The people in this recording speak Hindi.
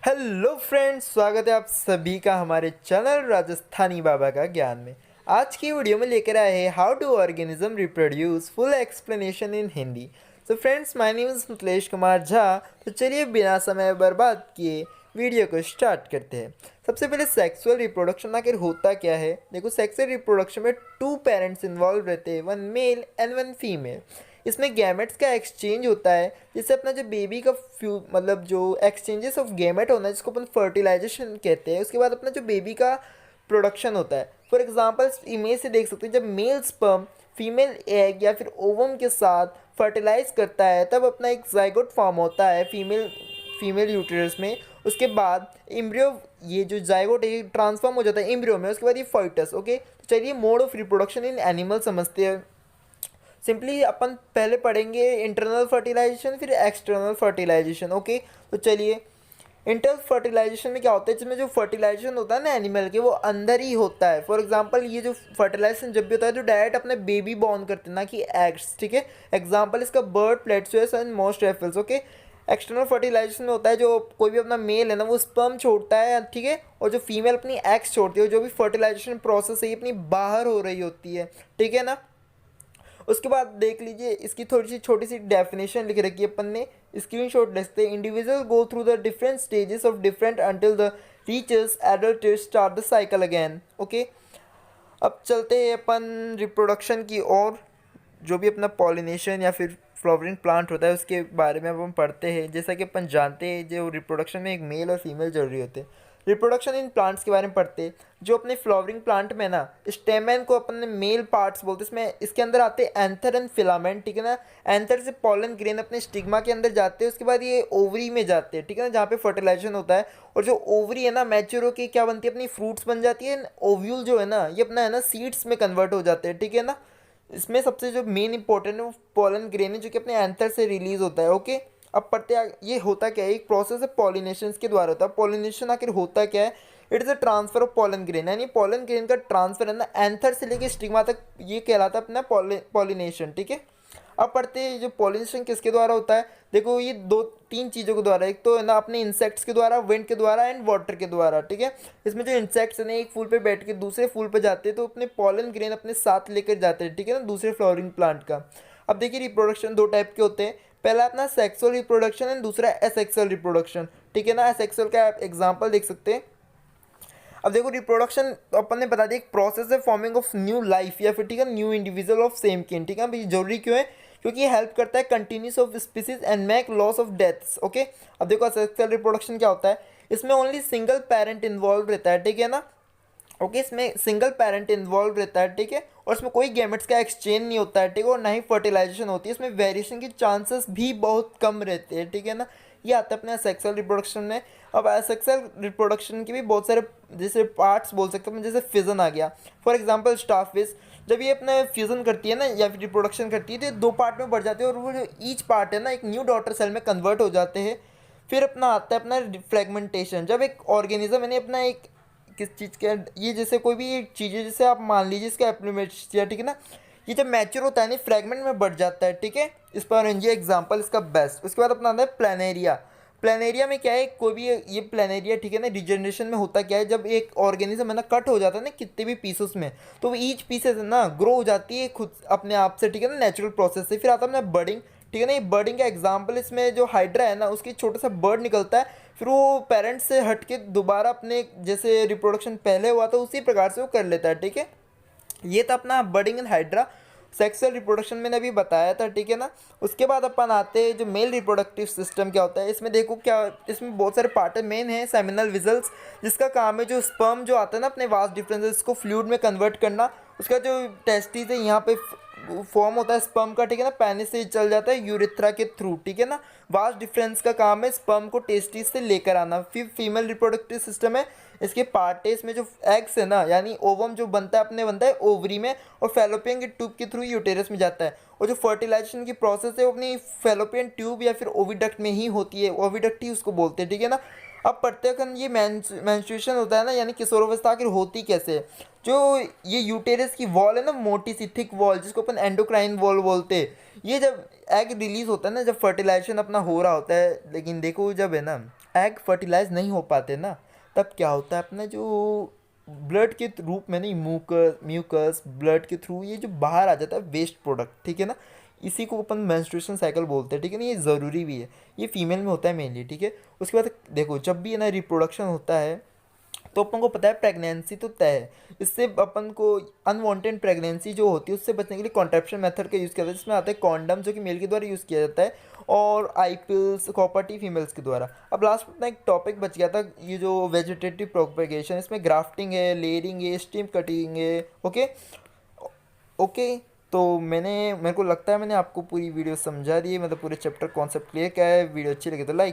हेलो फ्रेंड्स, स्वागत है आप सभी का हमारे चैनल राजस्थानी बाबा का ज्ञान में। आज की वीडियो में लेकर आए हैं how do organism reproduce, full explanation in Hindi. So friends, my name is Mithilesh Kumar Jha. तो चलिए बिना समय बर्बाद किए वीडियो को स्टार्ट करते हैं। सबसे पहले सेक्सुअल रिप्रोडक्शन आखिर होता क्या है। देखो, सेक्सुअल रिप्रोडक्शन में टू पेरेंट्स इन्वॉल्व रहते हैं, one male and one female. इसमें गैमेट्स का एक्सचेंज होता है, जिससे अपना जो बेबी का मतलब जो एक्सचेंजेस ऑफ गैमेट होना है, जिसको अपन फर्टिलाइजेशन कहते हैं। उसके बाद अपना जो बेबी का प्रोडक्शन होता है। फॉर एग्जांपल इमेज से देख सकते हैं, जब मेल स्पर्म फीमेल एग या फिर ओवम के साथ फर्टिलाइज करता है, तब अपना एक जाइगोट फॉर्म होता है फीमेल फीमेल यूटेरस में। उसके बाद एम्ब्रियो, ये जो जाइगोट है ट्रांसफॉर्म हो जाता है एम्ब्रियो में। उसके बाद ये फॉइटस। ओके, तो चलिए mode of reproduction in animal समझते हैं। सिंपली अपन पहले पढ़ेंगे इंटरनल फर्टिलाइजेशन, फिर एक्सटर्नल फर्टिलाइजेशन। ओके, तो चलिए इंटरनल फर्टिलाइजेशन में क्या होता है, जिसमें जो फर्टिलाइजेशन होता है ना एनिमल के, वो अंदर ही होता है। फॉर एग्जांपल ये जो फर्टिलाइजेशन जब भी होता है तो डायरेक्ट अपने बेबी बॉर्न करते हैं, ना कि एग्स। ठीक है, एग्जांपल इसका bird, platypus and most reptiles. Okay, external fertilisation में होता है जो कोई भी अपना मेल है ना, वो स्पर्म छोड़ता है, ठीक है, और जो फीमेल अपनी एग्स छोड़ती है, जो भी फर्टिलाइजेशन प्रोसेस है ये अपनी बाहर हो रही होती है। ठीक है ना। उसके बाद देख लीजिए, इसकी थोड़ी सी छोटी सी डेफिनेशन लिख रखी है अपन ने, स्क्रीनशॉट लेते हैं। Individual go through the different stages of different until the reaches adult start the cycle again. Okay, अब चलते हैं अपन रिप्रोडक्शन की और। जो भी अपना पॉलिनेशन या फिर फ्लावरिंग प्लांट होता है उसके बारे में अब हम पढ़ते हैं। जैसा कि अपन जानते हैं, जो रिप्रोडक्शन में एक मेल और फीमेल जरूरी होते हैं। रिप्रोडक्शन इन प्लांट्स के बारे में पढ़ते हैं। जो अपने फ्लावरिंग प्लांट में ना, स्टेमन को अपन मेल पार्ट्स बोलते हैं। इसमें इसके अंदर आते हैं एंथर एंड फिलामेंट। ठीक है ना, एंथर से पॉलन ग्रेन अपने स्टिग्मा के अंदर जाते हैं। उसके बाद ये ओवरी में जाते हैं, ठीक है ना, जहाँ पे फर्टिलाइजेशन होता है। और जो ओवरी है ना, मैच्योर होकर क्या बनती है, अपनी फ्रूट्स बन जाती है। ओव्यूल जो है ना, ये अपना है ना सीड्स में कन्वर्ट हो जाते हैं। ठीक है ना। इसमें सबसे जो मेन इंपॉर्टेंट है वो पॉलन ग्रेन है, जो कि अपने एंथर से रिलीज होता है। ओके, अब पढ़ते हैं ये होता क्या है। एक प्रोसेस है पॉलिनेशन के द्वारा होता है। पॉलिनेशन आखिर होता क्या है। It is a transfer of pollen grain, यानी पॉलन ग्रेन का ट्रांसफर है ना एंथर से लेके स्टिग्मा तक, ये कहलाता है अपना पॉलिनेशन। ठीक है, अब पढ़ते हैं जो पॉलिनेशन किसके द्वारा होता है। देखो, ये दो तीन चीज़ों के द्वारा, एक तो है ना अपने इंसेक्ट्स के द्वारा, विंड के द्वारा एंड वाटर के द्वारा। ठीक है, इसमें जो इंसेक्ट्स है ना, एक फूल पे बैठ के दूसरे फूल पे जाते हैं, तो अपने पॉलन ग्रेन अपने साथ लेकर जाते हैं। ठीक है ना, दूसरे फ्लावरिंग प्लांट का। अब देखिए, रिप्रोडक्शन दो टाइप के होते हैं। पहला अपना सेक्सुअल रिप्रोडक्शन एंड दूसरा एसेक्सुअल रिप्रोडक्शन। ठीक है ना, एसेक्सुअल का आप एग्जाम्पल देख सकते हैं। अब देखो, रिप्रोडक्शन अपन ने बता दिया एक प्रोसेस है फॉर्मिंग ऑफ न्यू लाइफ या फिर, ठीक है, न्यू इंडिविजुअल ऑफ सेम किन। ठीक है, भाई जरूरी क्यों है, क्योंकि ये हेल्प करता है continuous of species and make loss of deaths. Okay, अब देखो सेक्सुअल रिप्रोडक्शन क्या होता है। इसमें ओनली सिंगल पेरेंट इन्वॉल्व रहता है। ठीक है ना। ओके, इसमें सिंगल पेरेंट इन्वॉल्व रहता है। ठीक है, और इसमें कोई गैमेट्स का एक्सचेंज नहीं होता है। ठीक है, और ना ही फर्टिलाइजेशन होती है। इसमें वेरिएशन के चांसेस भी बहुत कम रहते हैं। ठीक है ना, ये आता है अपने सेक्सुअल रिप्रोडक्शन में। अब सेक्सुअल रिप्रोडक्शन के भी बहुत सारे जैसे पार्ट्स बोल सकते हैं, जैसे फिजन आ गया। फॉर एग्जांपल स्टारफिश, जब ये अपना फ्यूजन करती है ना या फिर रिप्रोडक्शन करती है, तो ये दो पार्ट में बढ़ जाते हैं, और वो जो ईच पार्ट है ना, एक न्यू डॉटर सेल में कन्वर्ट हो जाते हैं। फिर अपना आता है अपना फ्रेगमेंटेशन, जब एक ऑर्गेनिज्म यानी अपना एक किस चीज़ के, ये जैसे कोई भी एक चीज़ है, जैसे आप मान लीजिए इसका एप्लीमेटिया। ठीक है ना, ये जब मैच्योर होता है ना, फ्रेगमेंट में बढ़ जाता है। ठीक है, इस पर ये एग्जांपल इसका बेस्ट। उसके बाद अपना आता है प्लानेरिया। प्लानेरिया में क्या है, कोई भी ये प्लानेरिया, ठीक है ना, रिजनरेशन में होता क्या है, जब एक ऑर्गेनिज्म है ना कट हो जाता है ना कितने भी पीसेस में, तो वो ईच पीसेस है ना ग्रो हो जाती है खुद अपने आप से। ठीक है ना, नेचुरल प्रोसेस से। फिर आता है अपना बर्डिंग। ठीक है ना, ये बर्डिंग का एग्जाम्पल, इसमें जो हाइड्रा है ना, उसकी छोटा सा बर्ड निकलता है, फिर वो पेरेंट्स से हट के दोबारा अपने जैसे रिप्रोडक्शन पहले हुआ था उसी प्रकार से वो कर लेता है। ठीक है, ये था अपना बर्डिंग एंड हाइड्रा। सेक्सुअल रिप्रोडक्शन मैंने अभी बताया था। ठीक है ना, उसके बाद अपन आते हैं जो मेल रिप्रोडक्टिव सिस्टम क्या होता है। इसमें देखो क्या, इसमें बहुत सारे पार्ट है। मेन है सेमिनल विजल्स, जिसका काम है जो स्पर्म जो आता है ना अपने वास्ट डिफरेंसेस को फ्लूइड में कन्वर्ट करना। उसका जो टेस्टिस है यहाँ पे फॉर्म होता है स्पर्म का। ठीक है ना, पेनिस से चल जाता है यूरिथ्रा के थ्रू। ठीक है ना, वास्ट डिफरेंस का काम है स्पर्म को टेस्टिस से लेकर आना। फिर फीमेल रिप्रोडक्टिव सिस्टम है, इसके पार्ट है। इसमें जो एग्स है ना, यानी ओवम जो बनता है अपने बनता है ओवरी में, और फेलोपियन के ट्यूब के थ्रू यूटेरस में जाता है। और जो फर्टिलाइजेशन की प्रोसेस है वो अपनी फेलोपियन ट्यूब या फिर ओविडक्ट में ही होती है, ओविडक्ट ही उसको बोलते हैं। ठीक है ना, अब प्रत्येक ये मेंस्ट्रुएशन होता है ना, यानी किशोरावस्था आखिर होती कैसे है। जो ये यूटेरस की वॉल है ना, मोटी सी थिक वॉल, जिसको अपन एंडोक्राइन वॉल बोलते हैं, ये जब एग रिलीज होता है ना, जब फर्टिलाइजेशन अपना हो रहा होता है, लेकिन देखो जब है ना एग फर्टिलाइज नहीं हो पाते ना, तब क्या होता है अपना जो ब्लड के रूप में नहीं, म्यूकस ब्लड के थ्रू ये जो बाहर आ जाता है वेस्ट प्रोडक्ट, ठीक है ना। इसी को अपन मेंस्ट्रुएशन साइकिल बोलते हैं, ठीक है ना। ये ज़रूरी भी है, ये फीमेल में होता है मेनली, ठीक है। उसके बाद देखो जब भी है ना रिप्रोडक्शन होता है तो अपन को पता है प्रेगनेंसी तो तय है। इससे अपन को अनवांटेड प्रेगनेंसी जो होती है उससे बचने के लिए कॉन्ट्रेप्शन मेथड का यूज़ किया जाता है, जिसमें आता है कॉन्डम जो कि मेल के द्वारा यूज़ किया जाता है, और आई पिल्स कॉपर टी फीमेल्स के द्वारा। अब लास्ट में अपना एक टॉपिक बच गया था, ये जो वेजिटेटिव प्रोपेगेशन, इसमें ग्राफ्टिंग है, लेयरिंग है, स्टीम कटिंग है। Okay okay. तो मेरे को लगता है मैंने आपको पूरी वीडियो समझा दी है, मतलब पूरे चैप्टर कॉन्सेप्ट क्लियर किया है। वीडियो अच्छी लगी तो लाइक